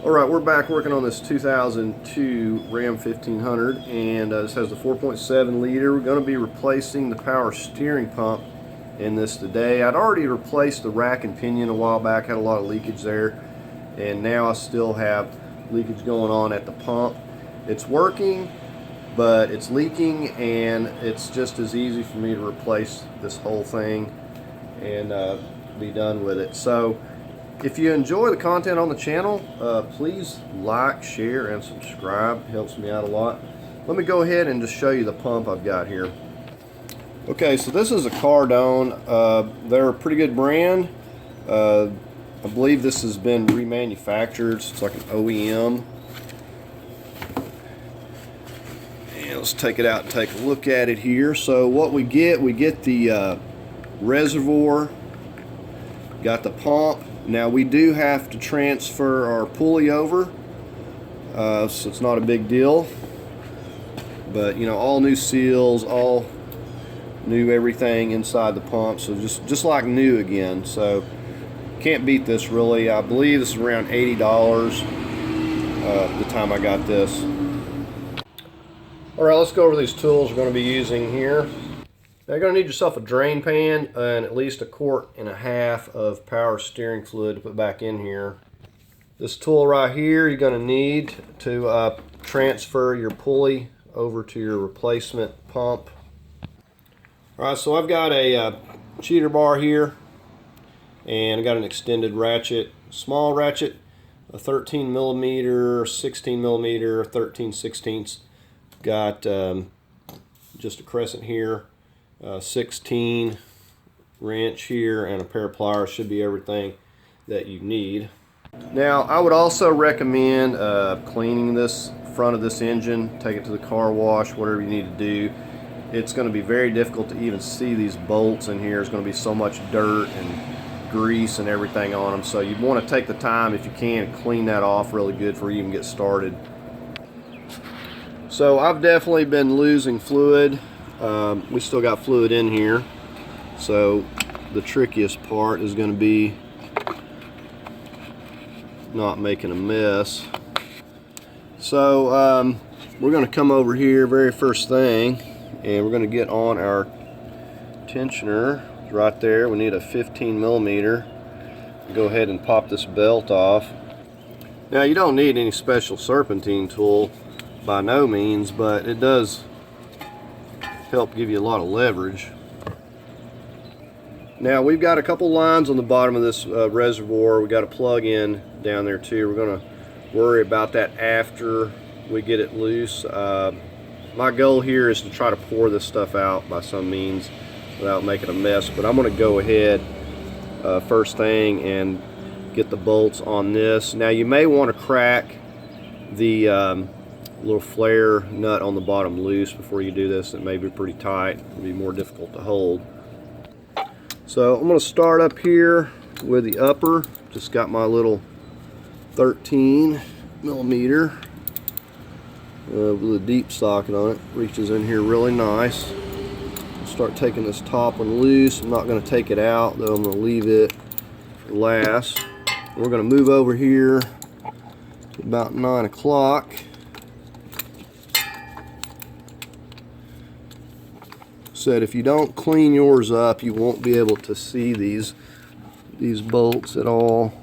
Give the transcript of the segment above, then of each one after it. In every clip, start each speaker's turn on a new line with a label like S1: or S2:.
S1: Alright, we're back working on this 2002 Ram 1500, and this has the 4.7 liter. We're going to be replacing the power steering pump in this today. I'd already replaced the rack and pinion a while back, had a lot of leakage there, and now I still have leakage going on at the pump. It's working, but it's leaking, and it's just as easy for me to replace this whole thing and be done with it. So if you enjoy the content on the channel, please like, share, and subscribe. It helps me out a lot. Let me go ahead and just show you the pump I've got here. Okay, so this is a Cardone. They're a pretty good brand. I believe this has been remanufactured. It's like an OEM. And let's take it out and take a look at it here. So what we get the reservoir, got the pump. Now we do have to transfer our pulley over, so it's not a big deal. But you know, all new seals, all new everything inside the pump, so just like new again. So can't beat this really. I believe this is around $80 the time I got this. All right, let's go over these tools we're going to be using here. Now you're going to need yourself a drain pan and at least 1.5 quarts of power steering fluid to put back in here. This tool right here you're going to need to transfer your pulley over to your replacement pump. Alright, so I've got a cheater bar here, and I got an extended ratchet, small ratchet, a 13 millimeter, 16 millimeter, 13/16. Got just a crescent here. 16 wrench here, and a pair of pliers. Should be everything that you need. Now I would also recommend cleaning this front of this engine. Take it to the car wash, whatever you need to do. It's going to be very difficult to even see these bolts in here. There's going to be so much dirt and grease and everything on them, so you'd want to take the time, if you can, to clean that off really good before you even get started. So I've definitely been losing fluid. We still got fluid in here, so the trickiest part is going to be not making a mess. So we're going to come over here very first thing, and we're going to get on our tensioner right there. We need a 15 millimeter. Go ahead and pop this belt off. Now you don't need any special serpentine tool by no means, but it does help give you a lot of leverage. Now we've got a couple lines on the bottom of this reservoir. We got a plug in down there too. We're going to worry about that after we get it loose. My goal here is to try to pour this stuff out by some means without making a mess, but I'm going to go ahead first thing and get the bolts on this. Now you may want to crack the little flare nut on the bottom loose before you do this. It may be pretty tight. It'll be more difficult to hold. So I'm going to start up here with the upper. Just got my little 13 millimeter with a deep socket on it. Reaches in here really nice. I'll start taking this top one loose. I'm not going to take it out, though. I'm going to leave it for last. We're going to move over here to about 9 o'clock. Said if you don't clean yours up, you won't be able to see these bolts at all.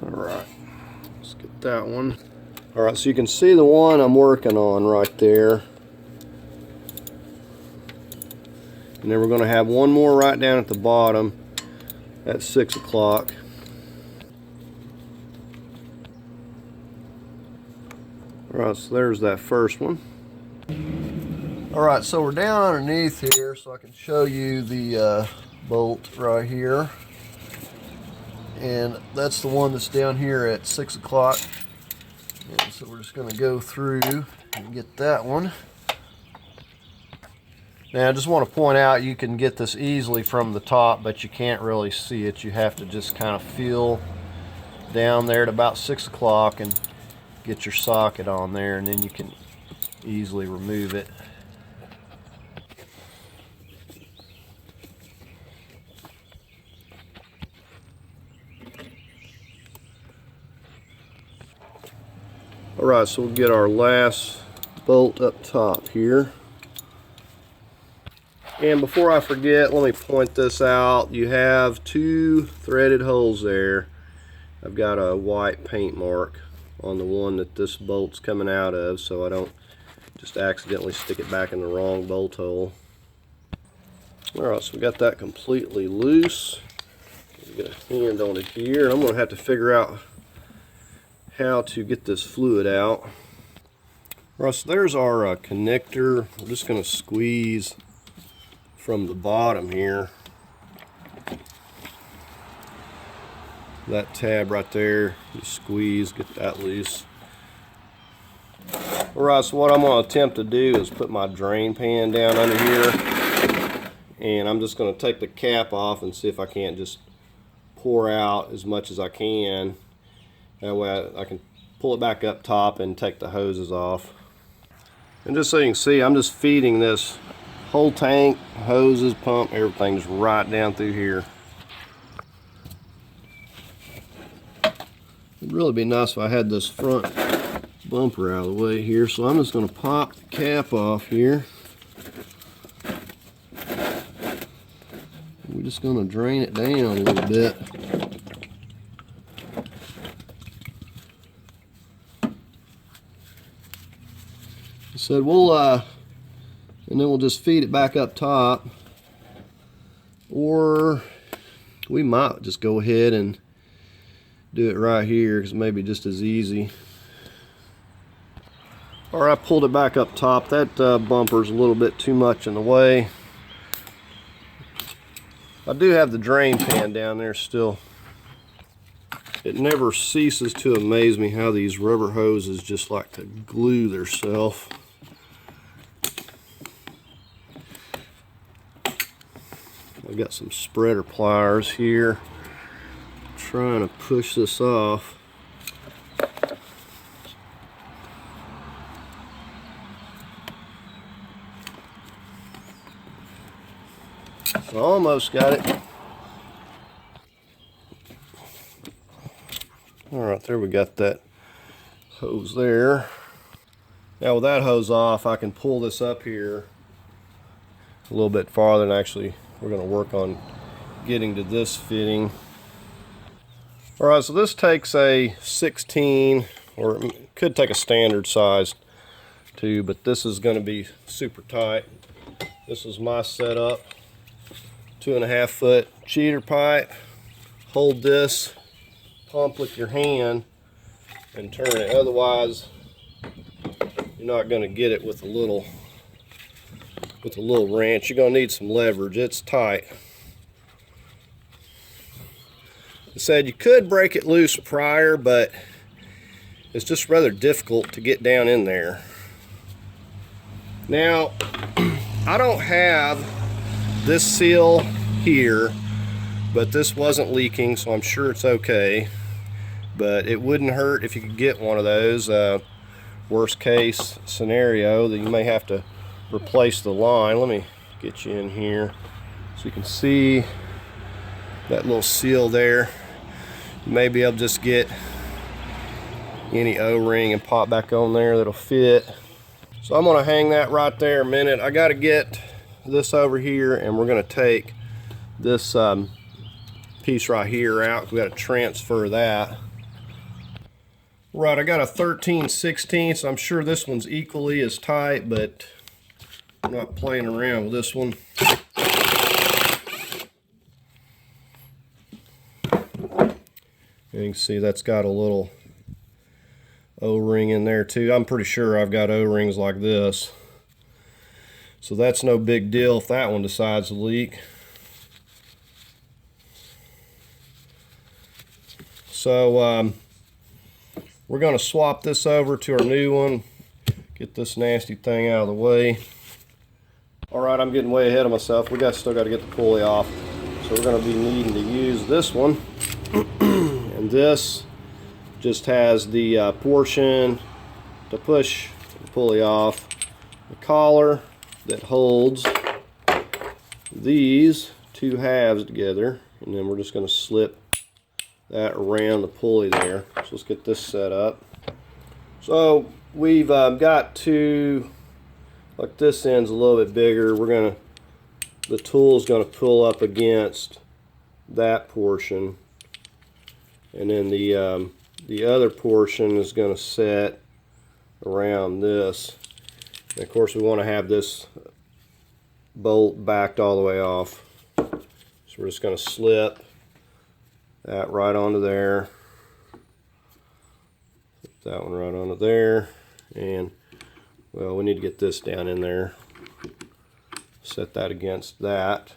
S1: Alright, let's get that one. Alright, so you can see the one I'm working on right there. And then we're going to have one more right down at the bottom at 6 o'clock. Alright, so there's that first one. Alright, so we're down underneath here, so I can show you the bolt right here. And that's the one that's down here at 6 o'clock. And so we're just going to go through and get that one. Now I just want to point out, you can get this easily from the top, but you can't really see it. You have to just kind of feel down there at about 6 o'clock and get your socket on there, and then you can easily remove it. Alright, so we'll get our last bolt up top here. And before I forget, let me point this out. You have 2 threaded holes there. I've got a white paint mark on the one that this bolt's coming out of, so I don't just accidentally stick it back in the wrong bolt hole. Alright, so we got that completely loose. Get a hand on it here, and I'm going to have to figure out how to get this fluid out. Alright, so there's our connector. I'm just going to squeeze from the bottom here. That tab right there, you squeeze, get that loose. Alright, so what I'm going to attempt to do is put my drain pan down under here, and I'm just going to take the cap off and see if I can't just pour out as much as I can. That way I can pull it back up top and take the hoses off. And just so you can see, I'm just feeding this whole tank, hoses, pump, everything's right down through here. It'd really be nice if I had this front bumper out of the way here, so I'm just going to pop the cap off here. We're just going to drain it down a little bit. So and then we'll just feed it back up top, or we might just go ahead and do it right here because it may be just as easy. Alright, I pulled it back up top. That bumper's a little bit too much in the way. I do have the drain pan down there still. It never ceases to amaze me how these rubber hoses just like to glue themselves. I've got some spreader pliers here, trying to push this off. So almost got it. Alright, there we got that hose there. Now with that hose off, I can pull this up here a little bit farther, and actually we're going to work on getting to this fitting. Alright, so this takes a 16, or it could take a standard size too, but this is going to be super tight. This is my setup. 2.5 foot cheater pipe. Hold this, pump with your hand, and turn it. Otherwise, you're not going to get it with a little wrench. You're going to need some leverage. It's tight. I said you could break it loose prior, but it's just rather difficult to get down in there. Now, I don't have this seal here, but this wasn't leaking, so I'm sure it's okay. But it wouldn't hurt if you could get one of those. Worst case scenario, that you may have to replace the line. Let me get you in here so you can see that little seal there. You may be able to just get any O-ring and pop back on there that'll fit. So I'm going to hang that right there a minute. I got to get this over here, and we're going to take this piece right here out. We got to transfer that. Right, I got a 13/16, so I'm sure this one's equally as tight, but I'm not playing around with this one. You can see that's got a little O-ring in there too. I'm pretty sure I've got O-rings like this. So that's no big deal if that one decides to leak. So we're going to swap this over to our new one. Get this nasty thing out of the way. Alright, I'm getting way ahead of myself. We still got to get the pulley off. So we're going to be needing to use this one. And this just has the portion to push the pulley off, the collar that holds these two halves together, and then we're just going to slip that around the pulley there. So let's get this set up. So we've got to, like this end's a little bit bigger. The tool's gonna pull up against that portion, and then the other portion is gonna set around this. And of course we want to have this bolt backed all the way off. So we're just gonna slip that right onto there. That one right onto there, and well, we need to get this down in there. Set that against that.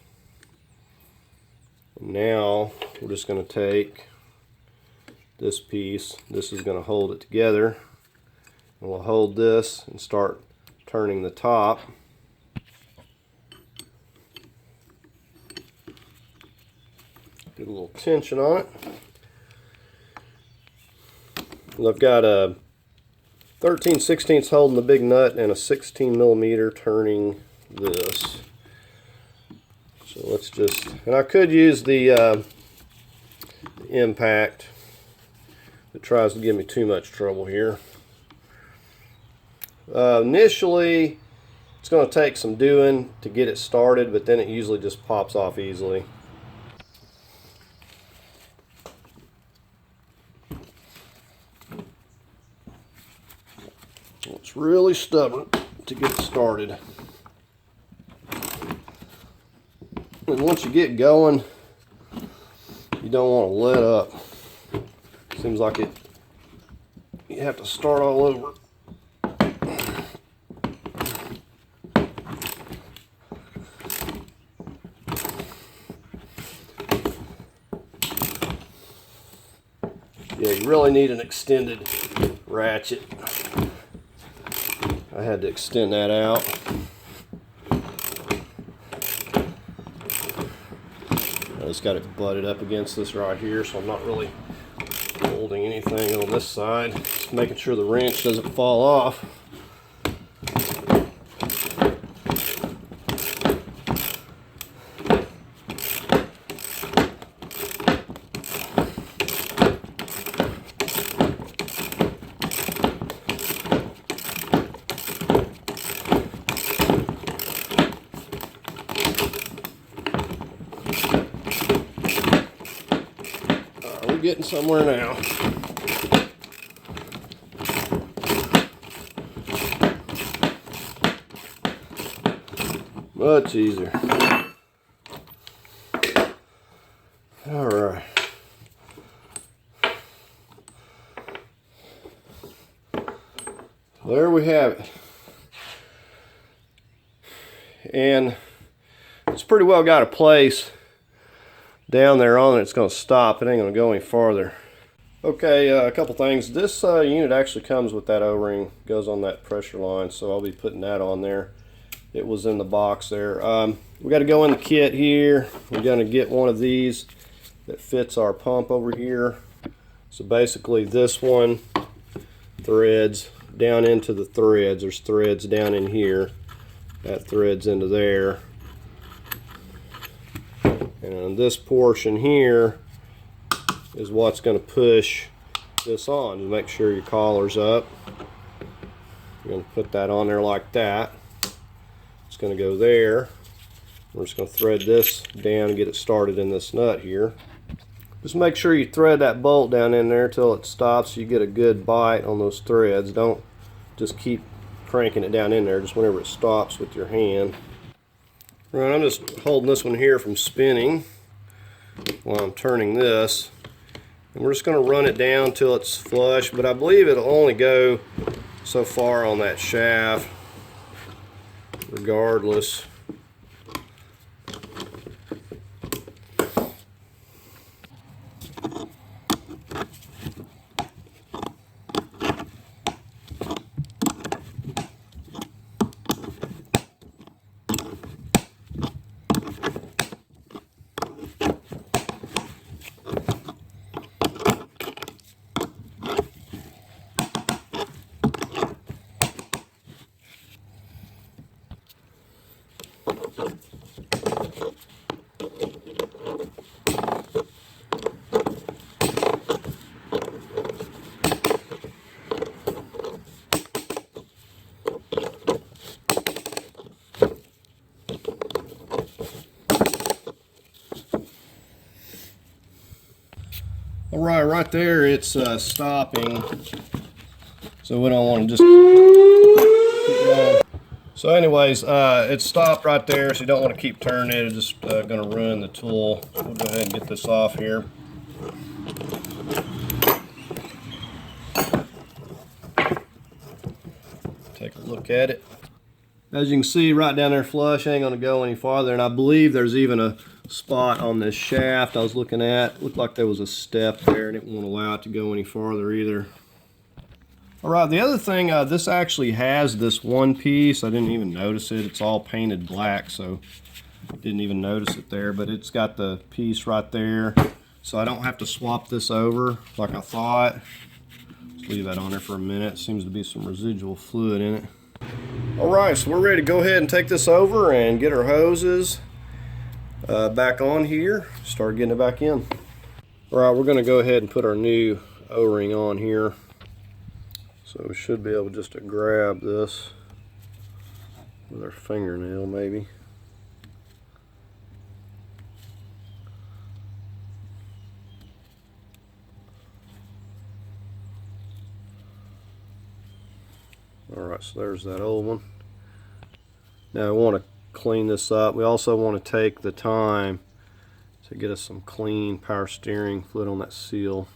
S1: And now we're just going to take this piece. This is going to hold it together, and we'll hold this and start turning the top. Get a little tension on it. I've got a 13/16 holding the big nut and a 16mm turning this. So let's just, and I could use the impact that tries to give me too much trouble here. Initially, it's going to take some doing to get it started, but then it usually just pops off easily. It's really stubborn to get it started. And once you get going, you don't want to let up. Seems like you have to start all over. Yeah, you really need an extended ratchet. I had to extend that out. I just got it butted up against this right here, so I'm not really holding anything on this side. Just making sure the wrench doesn't fall off. Getting somewhere now. Much easier. All right. There we have it. And it's pretty well got a place down there on it. It's going to stop. It ain't going to go any farther. Okay, a couple things. This unit actually comes with that O-ring, goes on that pressure line, so I'll be putting that on there. It was in the box there. We got to go in the kit here. We're going to get one of these that fits our pump over here. So basically this one threads down into the threads. There's threads down in here. That threads into there. And this portion here is what's going to push this on. You make sure your collar's up. You're going to put that on there like that. It's going to go there. We're just going to thread this down and get it started in this nut here. Just make sure you thread that bolt down in there till it stops so you get a good bite on those threads. Don't just keep cranking it down in there, just whenever it stops with your hand. Right, I'm just holding this one here from spinning while I'm turning this. And we're just going to run it down till it's flush, but I believe it'll only go so far on that shaft regardless. All right, right there it's stopping, so we don't want to just keep going. So anyways, it stopped right there, so you don't want to keep turning it. It's just going to ruin the tool. So we'll go ahead and get this off here. Take a look at it. As you can see, right down there flush, ain't going to go any farther, and I believe there's even a spot on this shaft I was looking at. It looked like there was a step there, and it won't allow it to go any farther either. All right, the other thing, this actually has this one piece. I didn't even notice it. It's all painted black, so didn't even notice it there, but it's got the piece right there, so I don't have to swap this over like I thought. Let's leave that on there for a minute. Seems to be some residual fluid in it. All right, so we're ready to go ahead and take this over and get our hoses back on here, start getting it back in. All right, we're gonna go ahead and put our new O-ring on here. So we should be able just to grab this with our fingernail maybe. All right, so there's that old one. Now I want to clean this up. We also want to take the time to get us some clean power steering fluid on that seal.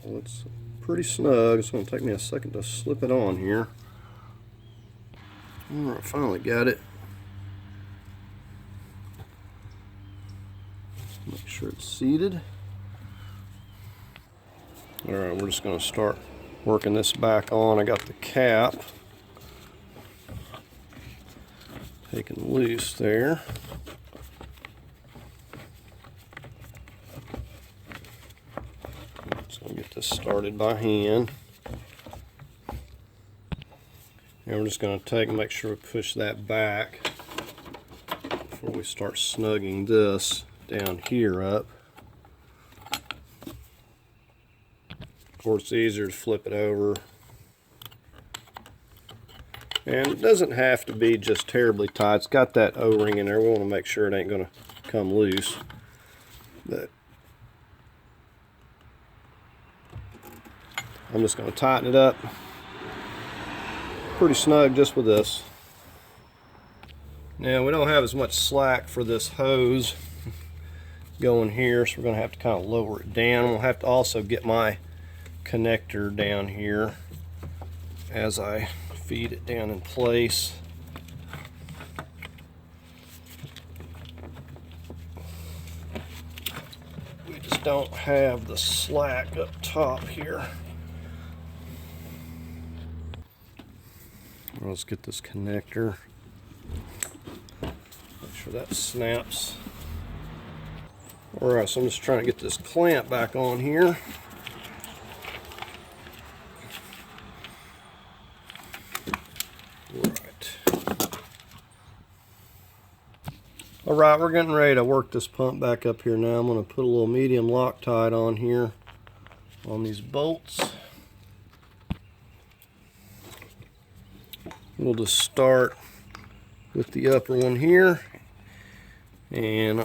S1: Well, it's pretty snug. It's going to take me a second to slip it on here. All right, finally got it. Make sure it's seated. All right, we're just going to start working this back on. I got the cap taken loose there. Get this started by hand. And we're just going to take and make sure we push that back before we start snugging this down here up. Of course, it's easier to flip it over. And it doesn't have to be just terribly tight. It's got that O-ring in there. We want to make sure it ain't going to come loose. But I'm just going to tighten it up. Pretty snug just with this. Now we don't have as much slack for this hose going here, so we're going to have to kind of lower it down. We'll have to also get my connector down here as I feed it down in place. We just don't have the slack up top here. Let's get this connector. Make sure that snaps. Alright, so I'm just trying to get this clamp back on here. Alright, we're getting ready to work this pump back up here now. I'm going to put a little medium Loctite on here on these bolts. We'll just start with the upper one here, and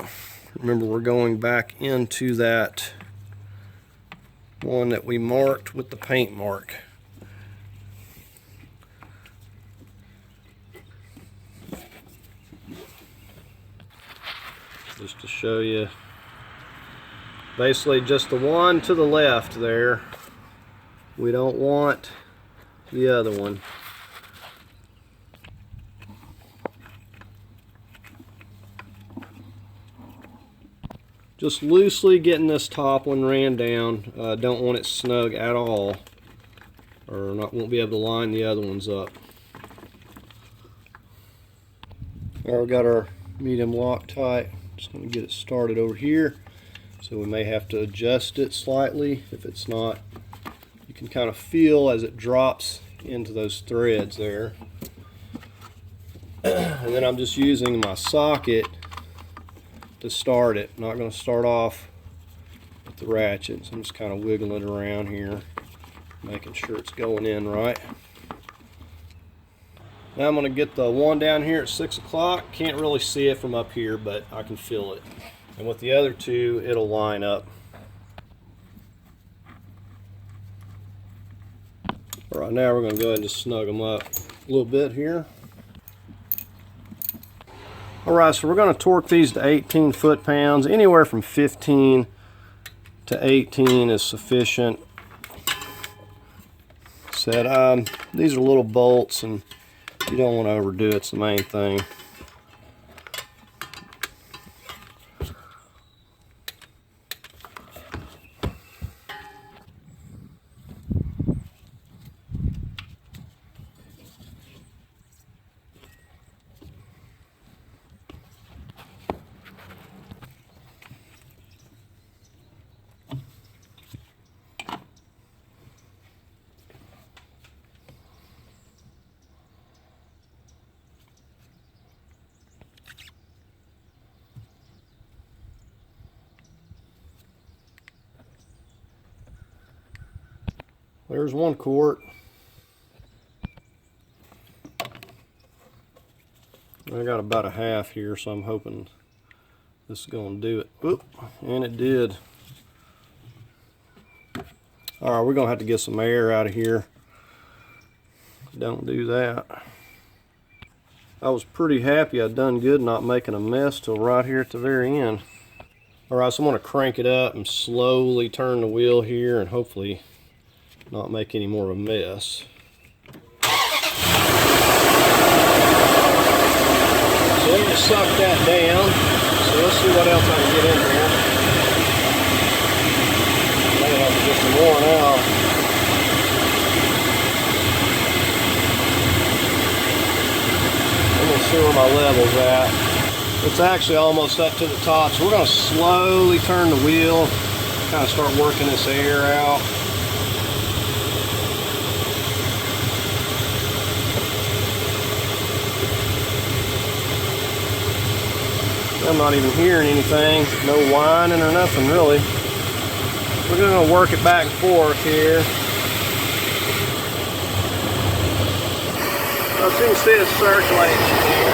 S1: remember we're going back into that one that we marked with the paint mark. Just to show you, basically just the one to the left there. We don't want the other one. Just loosely getting this top one ran down. Don't want it snug at all, or won't be able to line the other ones up. Now we've got our medium Loctite. Just going to get it started over here. So we may have to adjust it slightly. If it's not, you can kind of feel as it drops into those threads there. And then I'm just using my socket to start it. Not going to start off with the ratchet. So I'm just kind of wiggling it around here, making sure it's going in right. Now I'm going to get the one down here at 6 o'clock. Can't really see it from up here, but I can feel it. And with the other two, it'll line up. All right, now we're going to go ahead and just snug them up a little bit here. All right, so we're going to torque these to 18 foot-pounds. Anywhere from 15 to 18 is sufficient. These are little bolts, and you don't want to overdo it. It's the main thing. There's one quart. I got about a half here, so I'm hoping this is going to do it. Oop, and it did. All right, we're going to have to get some air out of here. Don't do that. I was pretty happy I'd done good not making a mess till right here at the very end. All right, so I'm going to crank it up and slowly turn the wheel here and hopefully not make any more of a mess. So let me just suck that down. So let's see what else I can get in here. May have to get some more out. I'm gonna see where my level's at. It's actually almost up to the top, so we're gonna slowly turn the wheel, kind of start working this air out. I'm not even hearing anything, no whining or nothing really. We're going to work it back and forth here. Well, as you can see, it's circulating here.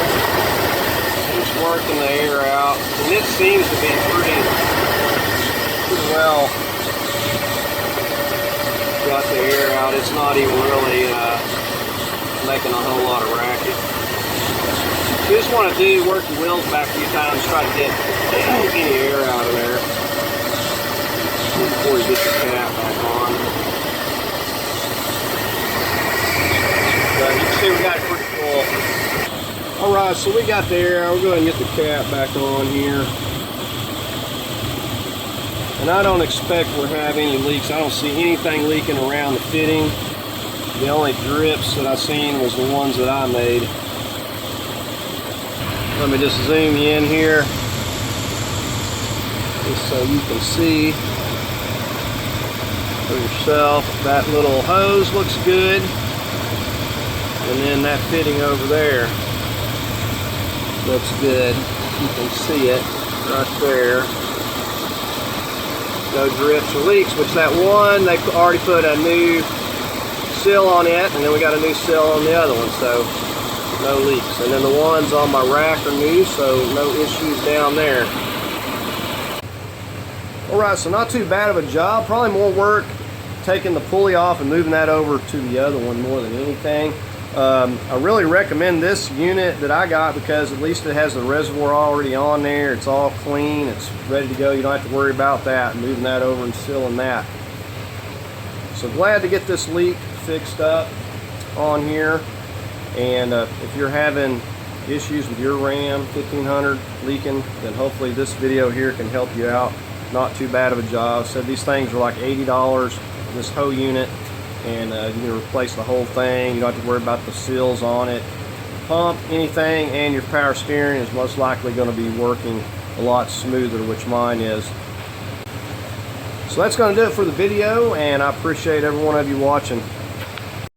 S1: Just working the air out, and it seems to be pretty well got the air out. It's not even really making a whole lot of racket. You just want to work the wheels back a few times, try to get any air out of there before you get the cap back on. But you can see we got it pretty full. Alright, so we got the air out. We're going to get the cap back on here. And I don't expect we'll have any leaks. I don't see anything leaking around the fitting. The only drips that I seen was the ones that I made. Let me just zoom you in here, just so you can see for yourself. That little hose looks good, and then that fitting over there looks good. You can see it right there. No drips or leaks, which that one, they already put a new seal on it, and then we got a new seal on the other one, so no leaks. And then the ones on my rack are new, so no issues down there. Alright, so not too bad of a job. Probably more work taking the pulley off and moving that over to the other one more than anything. I really recommend this unit that I got because at least it has the reservoir already on there. It's all clean, it's ready to go. You don't have to worry about that, moving that over and sealing that. So glad to get this leak fixed up on here. And if you're having issues with your Ram 1500 leaking, then hopefully this video here can help you out. Not too bad of a job. So these things are like $80, this whole unit, and you can replace the whole thing. You don't have to worry about the seals on it. Pump, anything, and your power steering is most likely going to be working a lot smoother, which mine is. So that's going to do it for the video, and I appreciate every one of you watching.